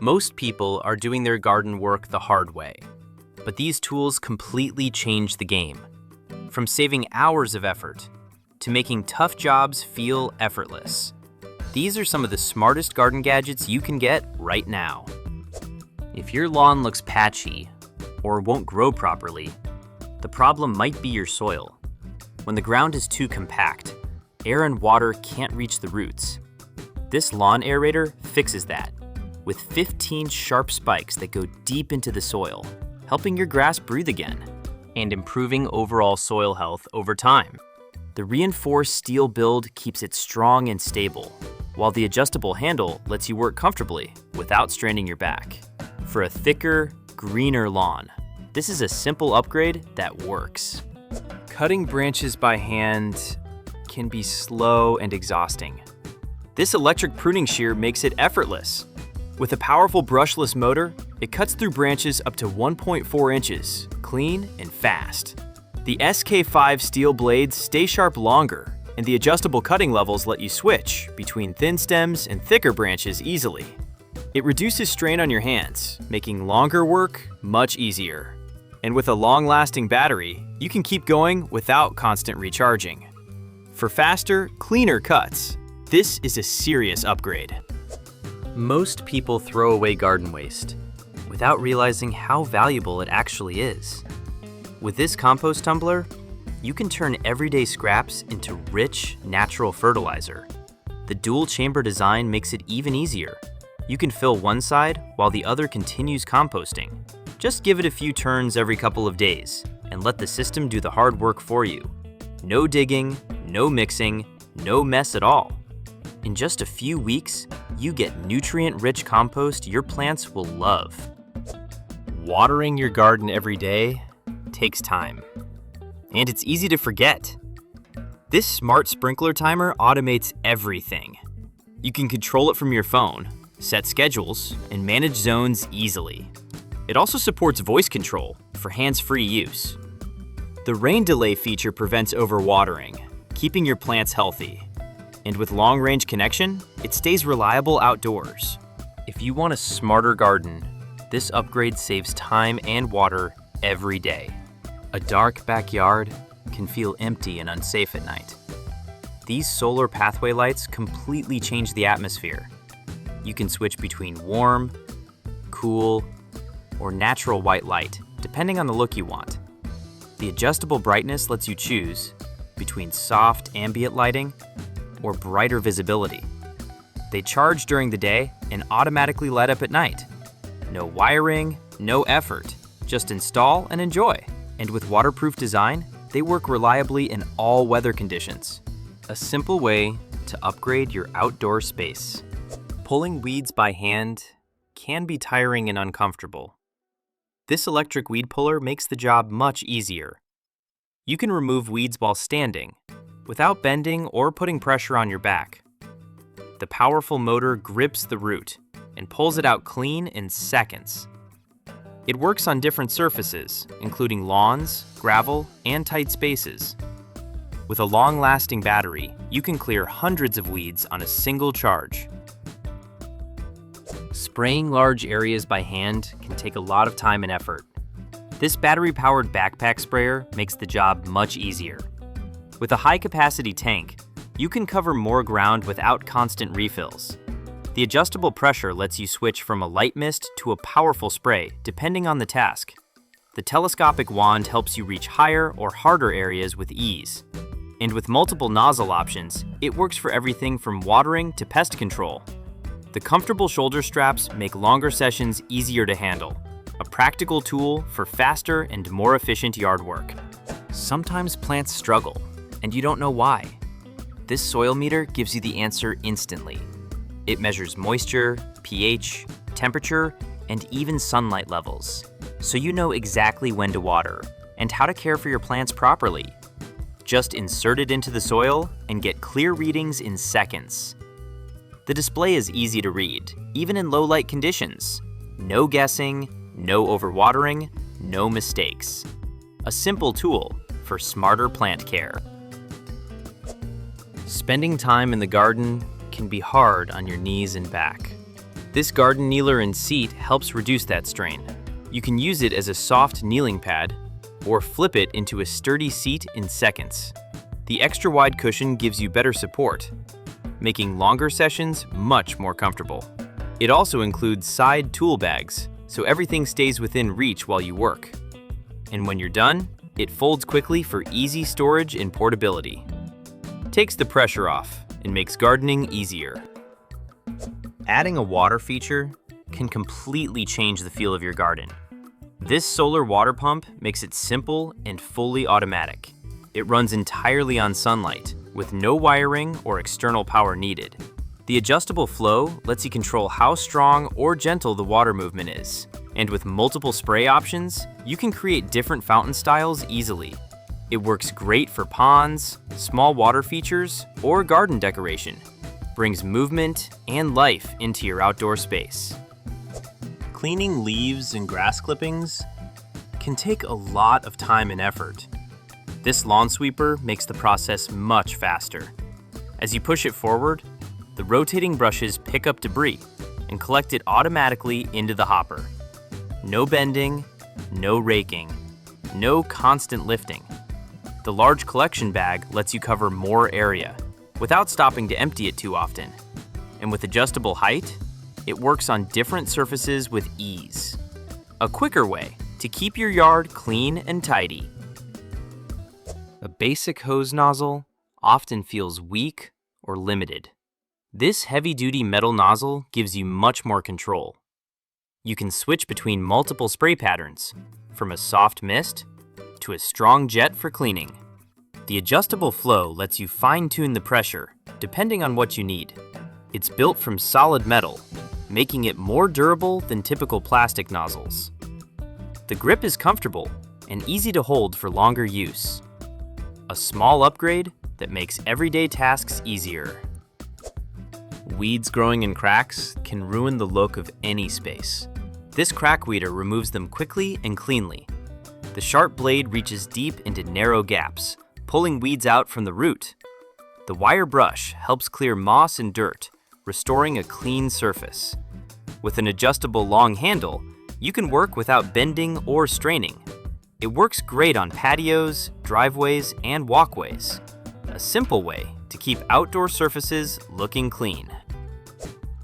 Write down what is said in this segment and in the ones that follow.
Most people are doing their garden work the hard way, but these tools completely change the game. From saving hours of effort to making tough jobs feel effortless. These are some of the smartest garden gadgets you can get right now. If your lawn looks patchy or won't grow properly, the problem might be your soil. When the ground is too compact, air and water can't reach the roots. This lawn aerator fixes that, with 15 sharp spikes that go deep into the soil, helping your grass breathe again and improving overall soil health over time. The reinforced steel build keeps it strong and stable, while the adjustable handle lets you work comfortably without straining your back. For a thicker, greener lawn, this is a simple upgrade that works. Cutting branches by hand can be slow and exhausting. This electric pruning shear makes it effortless. With a powerful brushless motor, it cuts through branches up to 1.4 inches, clean and fast. The SK5 steel blades stay sharp longer, and the adjustable cutting levels let you switch between thin stems and thicker branches easily. It reduces strain on your hands, making longer work much easier. And with a long-lasting battery, you can keep going without constant recharging. For faster, cleaner cuts, this is a serious upgrade. Most people throw away garden waste without realizing how valuable it actually is. With this compost tumbler, you can turn everyday scraps into rich, natural fertilizer. The dual chamber design makes it even easier. You can fill one side while the other continues composting. Just give it a few turns every couple of days and let the system do the hard work for you. No digging, no mixing, no mess at all. In just a few weeks, you get nutrient-rich compost your plants will love. Watering your garden every day takes time, and it's easy to forget. This smart sprinkler timer automates everything. You can control it from your phone, set schedules, and manage zones easily. It also supports voice control for hands-free use. The rain delay feature prevents overwatering, keeping your plants healthy. And with long-range connection, it stays reliable outdoors. If you want a smarter garden, this upgrade saves time and water every day. A dark backyard can feel empty and unsafe at night. These solar pathway lights completely change the atmosphere. You can switch between warm, cool, or natural white light, depending on the look you want. The adjustable brightness lets you choose between soft ambient lighting or brighter visibility. They charge during the day and automatically light up at night. No wiring, no effort, just install and enjoy. And with waterproof design, they work reliably in all weather conditions. A simple way to upgrade your outdoor space. Pulling weeds by hand can be tiring and uncomfortable. This electric weed puller makes the job much easier. You can remove weeds while standing, without bending or putting pressure on your back. The powerful motor grips the root and pulls it out clean in seconds. It works on different surfaces, including lawns, gravel, and tight spaces. With a long-lasting battery, you can clear hundreds of weeds on a single charge. Spraying large areas by hand can take a lot of time and effort. This battery-powered backpack sprayer makes the job much easier. With a high-capacity tank, you can cover more ground without constant refills. The adjustable pressure lets you switch from a light mist to a powerful spray, depending on the task. The telescopic wand helps you reach higher or harder areas with ease. And with multiple nozzle options, it works for everything from watering to pest control. The comfortable shoulder straps make longer sessions easier to handle. A practical tool for faster and more efficient yard work. Sometimes plants struggle, and you don't know why. This soil meter gives you the answer instantly. It measures moisture, pH, temperature, and even sunlight levels, so you know exactly when to water and how to care for your plants properly. Just insert it into the soil and get clear readings in seconds. The display is easy to read, even in low light conditions. No guessing, no overwatering, no mistakes. A simple tool for smarter plant care. Spending time in the garden can be hard on your knees and back. This garden kneeler and seat helps reduce that strain. You can use it as a soft kneeling pad or flip it into a sturdy seat in seconds. The extra wide cushion gives you better support, making longer sessions much more comfortable. It also includes side tool bags, so everything stays within reach while you work. And when you're done, it folds quickly for easy storage and portability. Takes the pressure off and makes gardening easier. Adding a water feature can completely change the feel of your garden. This solar water pump makes it simple and fully automatic. It runs entirely on sunlight, with no wiring or external power needed. The adjustable flow lets you control how strong or gentle the water movement is. And with multiple spray options, you can create different fountain styles easily. It works great for ponds, small water features, or garden decoration. Brings movement and life into your outdoor space. Cleaning leaves and grass clippings can take a lot of time and effort. This lawn sweeper makes the process much faster. As you push it forward, the rotating brushes pick up debris and collect it automatically into the hopper. No bending, no raking, no constant lifting. The large collection bag lets you cover more area without stopping to empty it too often. And with adjustable height, it works on different surfaces with ease. A quicker way to keep your yard clean and tidy. A basic hose nozzle often feels weak or limited. This heavy-duty metal nozzle gives you much more control. You can switch between multiple spray patterns, from a soft mist to a strong jet for cleaning. The adjustable flow lets you fine-tune the pressure, depending on what you need. It's built from solid metal, making it more durable than typical plastic nozzles. The grip is comfortable and easy to hold for longer use. A small upgrade that makes everyday tasks easier. Weeds growing in cracks can ruin the look of any space. This crack weeder removes them quickly and cleanly. The sharp blade reaches deep into narrow gaps, pulling weeds out from the root. The wire brush helps clear moss and dirt, restoring a clean surface. With an adjustable long handle, you can work without bending or straining. It works great on patios, driveways, and walkways. A simple way to keep outdoor surfaces looking clean.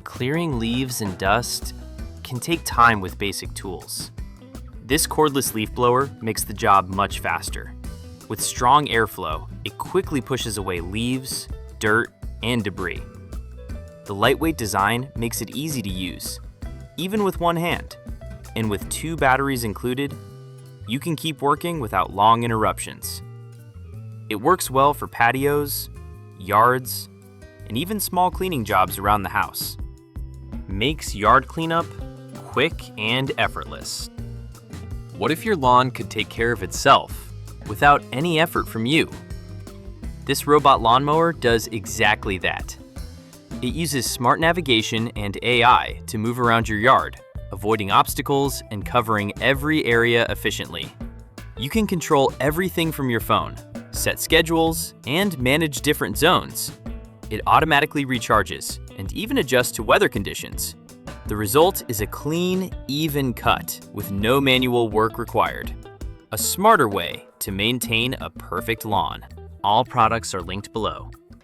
Clearing leaves and dust can take time with basic tools. This cordless leaf blower makes the job much faster. With strong airflow, it quickly pushes away leaves, dirt, and debris. The lightweight design makes it easy to use, even with one hand. And with 2 batteries included, you can keep working without long interruptions. It works well for patios, yards, and even small cleaning jobs around the house. Makes yard cleanup quick and effortless. What if your lawn could take care of itself without any effort from you? This robot lawnmower does exactly that. It uses smart navigation and AI to move around your yard, avoiding obstacles and covering every area efficiently. You can control everything from your phone, set schedules, and manage different zones. It automatically recharges and even adjusts to weather conditions. The result is a clean, even cut with no manual work required. A smarter way to maintain a perfect lawn. All products are linked below.